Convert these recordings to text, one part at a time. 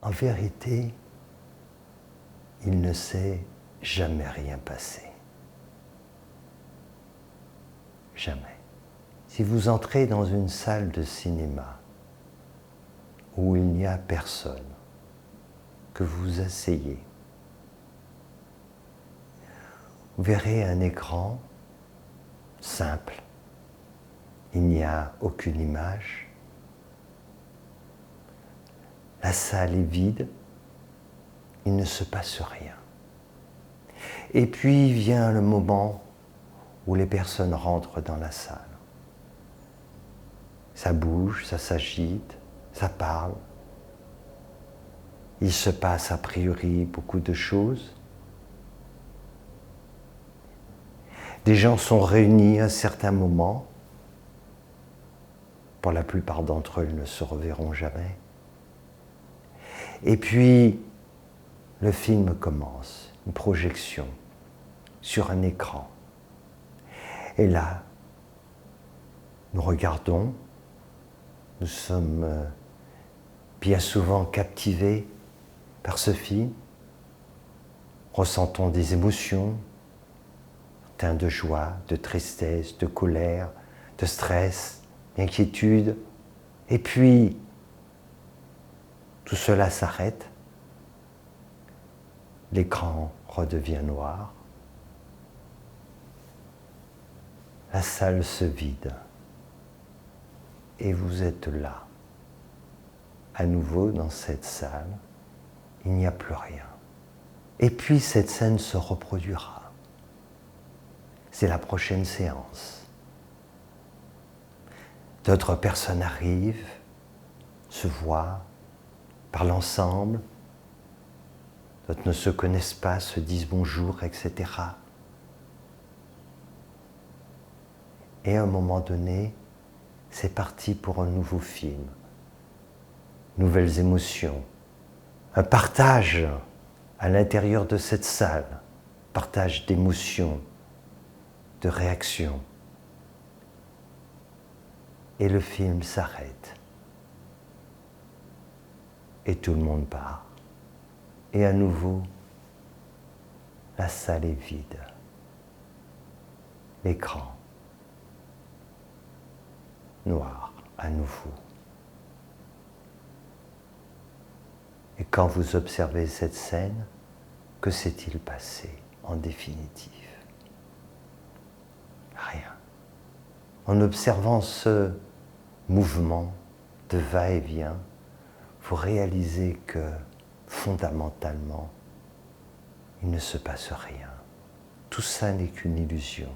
En vérité, il ne s'est jamais rien passé. Jamais. Si vous entrez dans une salle de cinéma où il n'y a personne, que vous vous asseyez, vous verrez un écran simple. Il n'y a aucune image. La salle est vide. Il ne se passe rien. Et puis vient le moment où les personnes rentrent dans la salle. Ça bouge, ça s'agite, ça parle. Il se passe a priori beaucoup de choses. Des gens sont réunis à un certain moment. Pour la plupart d'entre eux, ils ne se reverront jamais. Et puis, le film commence, une projection sur un écran. Et là, nous regardons, nous sommes bien souvent captivés par ce film, ressentons des émotions, teintes de joie, de tristesse, de colère, de stress, d'inquiétude. Et puis, tout cela s'arrête, l'écran redevient noir, la salle se vide et vous êtes là, à nouveau dans cette salle, il n'y a plus rien. Et puis cette scène se reproduira. C'est la prochaine séance. D'autres personnes arrivent, se voient, parlent ensemble, d'autres ne se connaissent pas, se disent bonjour, etc. Et à un moment donné, c'est parti pour un nouveau film, nouvelles émotions, un partage à l'intérieur de cette salle, partage d'émotions, de réactions. Et le film s'arrête. Et tout le monde part. Et à nouveau, la salle est vide. L'écran, noir à nouveau. Et quand vous observez cette scène, que s'est-il passé en définitive? Rien. En observant ce mouvement de va-et-vient, vous réalisez que fondamentalement, il ne se passe rien. Tout ça n'est qu'une illusion.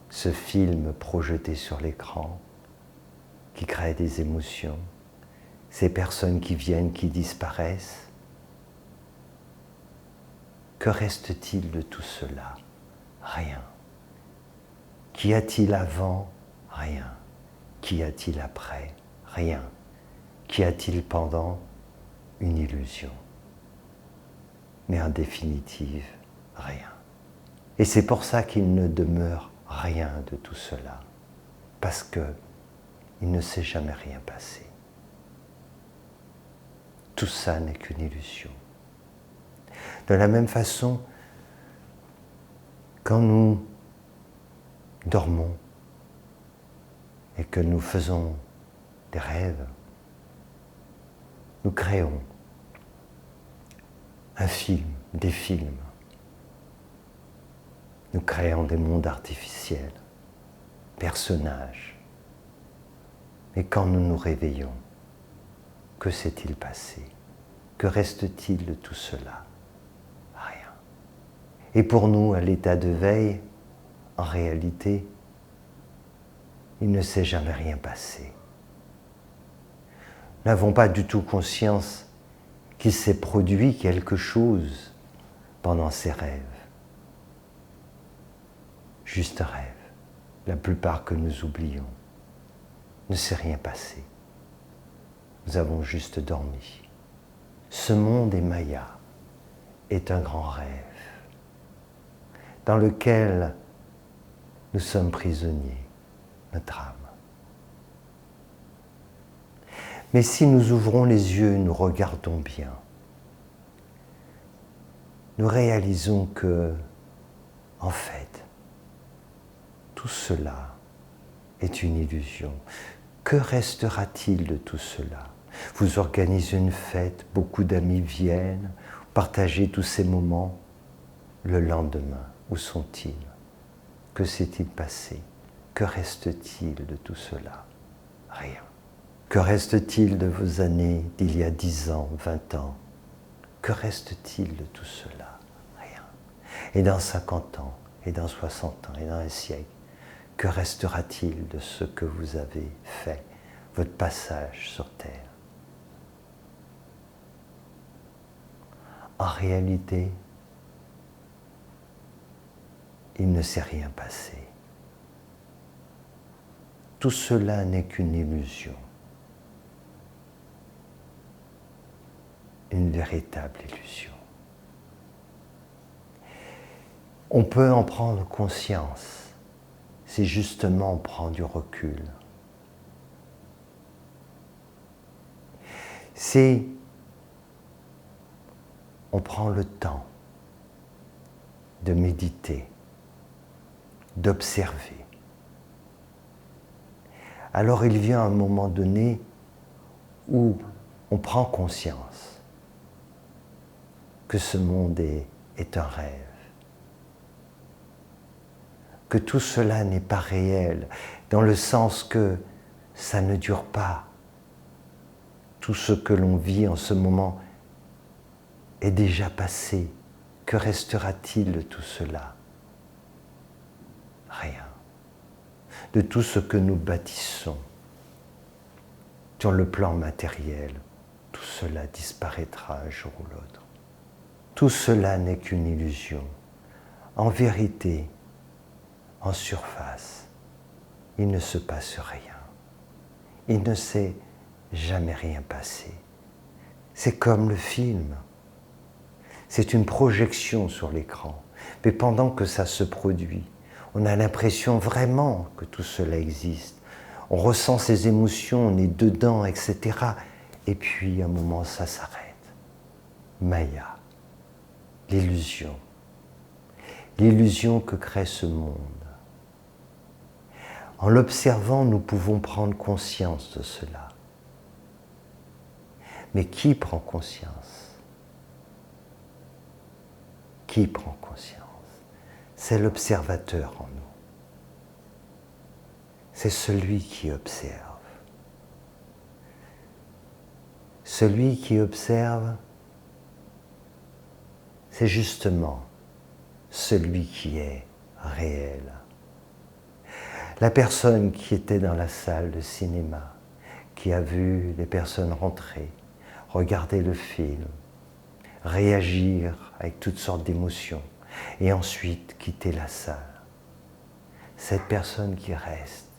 Ce film projeté sur l'écran, qui crée des émotions, ces personnes qui viennent, qui disparaissent, que reste-t-il de tout cela? Rien. Qu'y a-t-il avant? Rien. Qu'y a-t-il après? Rien. Qu'y a-t-il pendant? Une illusion. Mais en définitive, rien. Et c'est pour ça qu'il ne demeure rien de tout cela. Parce que il ne s'est jamais rien passé. Tout ça n'est qu'une illusion. De la même façon, quand nous dormons et que nous faisons des rêves, nous créons un film, des films. Nous créons des mondes artificiels, personnages. Mais quand nous nous réveillons, que s'est-il passé? Que reste-t-il de tout cela? Rien. Et pour nous, à l'état de veille, en réalité, il ne s'est jamais rien passé. Nous n'avons pas du tout conscience qu'il s'est produit quelque chose pendant ces rêves. Juste un rêve, la plupart que nous oublions. Ne s'est rien passé. Nous avons juste dormi. Ce monde est Maya, est un grand rêve, dans lequel nous sommes prisonniers, notre âme. Mais si nous ouvrons les yeux, nous regardons bien, nous réalisons que, en fait, tout cela est une illusion. Que restera-t-il de tout cela? Vous organisez une fête, beaucoup d'amis viennent, partagez tous ces moments. Le lendemain, où sont-ils? Que s'est-il passé? Que reste-t-il de tout cela? Rien. Que reste-t-il de vos années d'il y a 10 ans, 20 ans? Que reste-t-il de tout cela? Rien. Et dans 50 ans, et dans 60 ans, et dans un siècle, que restera-t-il de ce que vous avez fait, votre passage sur Terre? En réalité, il ne s'est rien passé. Tout cela n'est qu'une illusion, une véritable illusion. On peut en prendre conscience si justement on prend du recul. Si on prend le temps de méditer, d'observer, alors il vient un moment donné où on prend conscience que ce monde est un rêve, que tout cela n'est pas réel, dans le sens que ça ne dure pas. Tout ce que l'on vit en ce moment est déjà passé. Que restera-t-il de tout cela? Rien. De tout ce que nous bâtissons sur le plan matériel, tout cela disparaîtra un jour ou l'autre. Tout cela n'est qu'une illusion. En vérité, en surface, il ne se passe rien. Il ne s'est jamais rien passé. C'est comme le film. C'est une projection sur l'écran. Mais pendant que ça se produit, on a l'impression vraiment que tout cela existe. On ressent ses émotions, on est dedans, etc. Et puis, à un moment, ça s'arrête. Maya, l'illusion. L'illusion que crée ce monde. En l'observant, nous pouvons prendre conscience de cela. Mais qui prend conscience? Qui prend conscience? C'est l'observateur en nous. C'est celui qui observe. Celui qui observe, c'est justement celui qui est réel. La personne qui était dans la salle de cinéma, qui a vu les personnes rentrer, regarder le film, réagir avec toutes sortes d'émotions, et ensuite quitter la salle. Cette personne qui reste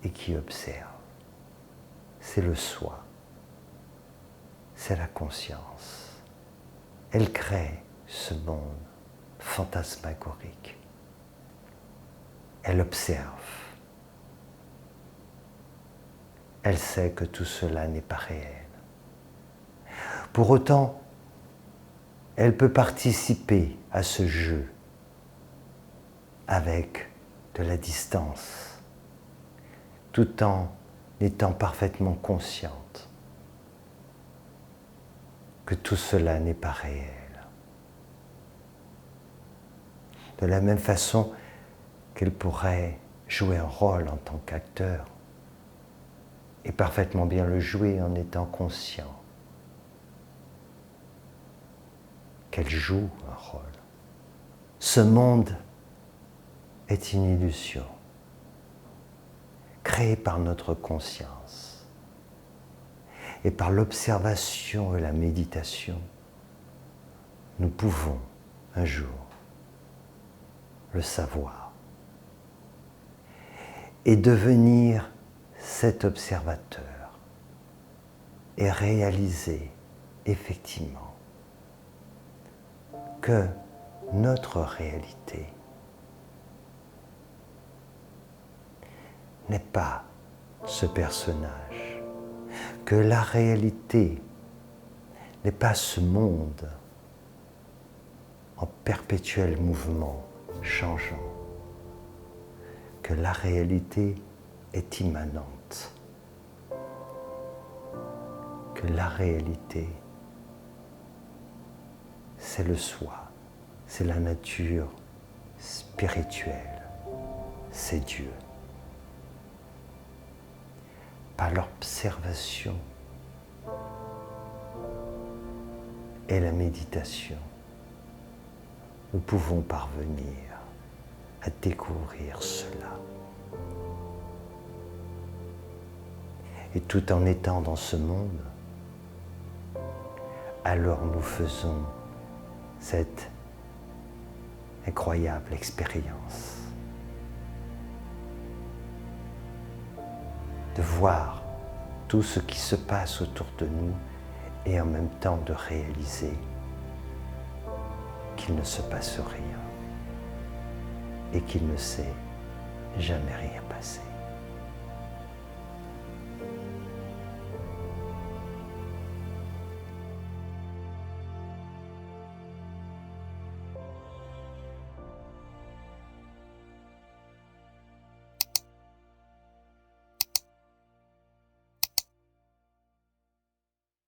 et qui observe, c'est le soi, c'est la conscience. Elle crée ce monde fantasmagorique. Elle observe. Elle sait que tout cela n'est pas réel. Pour autant, elle peut participer à ce jeu avec de la distance, tout en étant parfaitement consciente que tout cela n'est pas réel. De la même façon qu'elle pourrait jouer un rôle en tant qu'acteur et parfaitement bien le jouer en étant conscient qu'elle joue un rôle. Ce monde est une illusion créée par notre conscience. Et par l'observation et la méditation, nous pouvons un jour le savoir et devenir cet observateur et réaliser effectivement que notre réalité n'est pas ce personnage, que la réalité n'est pas ce monde en perpétuel mouvement, changeant, que la réalité est immanente, que la réalité, c'est le soi, c'est la nature spirituelle, c'est Dieu. Par l'observation et la méditation, nous pouvons parvenir à découvrir cela. Et tout en étant dans ce monde, alors nous faisons cette incroyable expérience de voir tout ce qui se passe autour de nous et en même temps de réaliser qu'il ne se passe rien et qu'il ne s'est jamais rien passé.